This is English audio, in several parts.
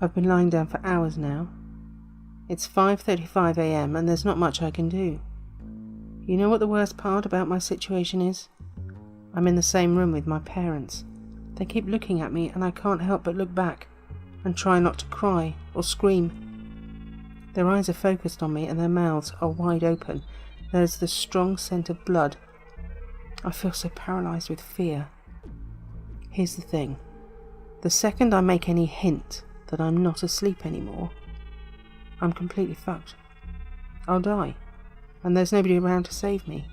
I've been lying down for hours now. It's 5:35 a.m. and there's not much I can do. You know what the worst part about my situation is? I'm in the same room with my parents. They keep looking at me and I can't help but look back and try not to cry or scream. Their eyes are focused on me and their mouths are wide open. There's the strong scent of blood. I feel so paralysed with fear. Here's the thing. The second I make any hint that I'm not asleep anymore, I'm completely fucked. I'll die, and there's nobody around to save me.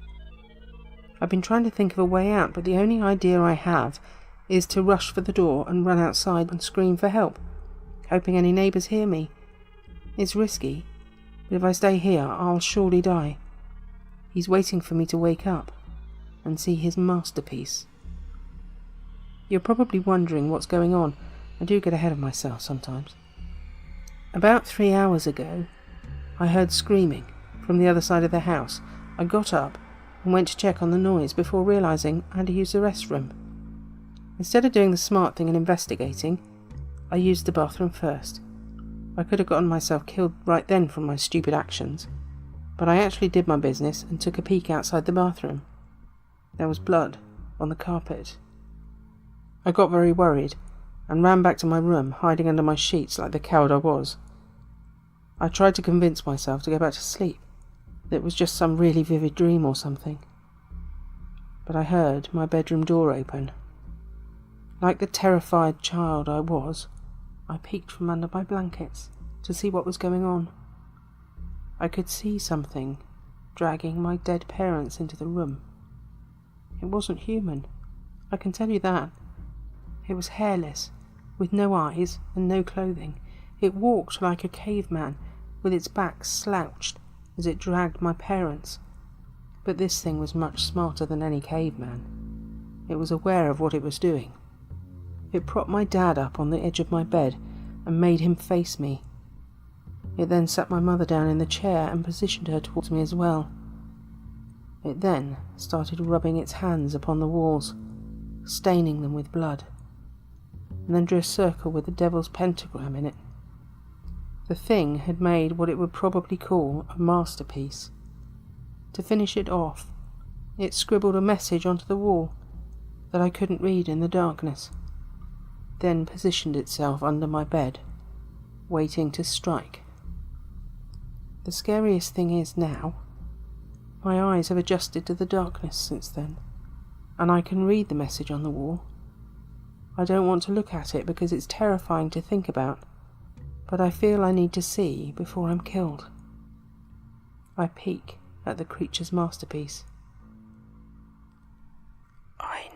I've been trying to think of a way out, but the only idea I have is to rush for the door and run outside and scream for help, hoping any neighbours hear me. It's risky, but if I stay here, I'll surely die. He's waiting for me to wake up and see his masterpiece. You're probably wondering what's going on. I do get ahead of myself sometimes. About 3 hours ago, I heard screaming from the other side of the house. I got up and went to check on the noise before realising I had to use the restroom. Instead of doing the smart thing and investigating, I used the bathroom first. I could have gotten myself killed right then from my stupid actions, but I actually did my business and took a peek outside the bathroom. There was blood on the carpet. I got very worried and ran back to my room, hiding under my sheets like the coward I was. I tried to convince myself to go back to sleep, that it was just some really vivid dream or something. But I heard my bedroom door open. Like the terrified child I was, I peeked from under my blankets to see what was going on. I could see something dragging my dead parents into the room. It wasn't human, I can tell you that. It was hairless, with no eyes and no clothing. It walked like a caveman, with its back slouched as it dragged my parents. But this thing was much smarter than any caveman. It was aware of what it was doing. It propped my dad up on the edge of my bed and made him face me. It then sat my mother down in the chair and positioned her towards me as well. It then started rubbing its hands upon the walls, staining them with blood, and then drew a circle with the devil's pentagram in it. The thing had made what it would probably call a masterpiece. To finish it off, it scribbled a message onto the wall that I couldn't read in the darkness, then positioned itself under my bed, waiting to strike. The scariest thing is now, my eyes have adjusted to the darkness since then, and I can read the message on the wall. I don't want to look at it because it's terrifying to think about, but I feel I need to see before I'm killed. I peek at the creature's masterpiece. I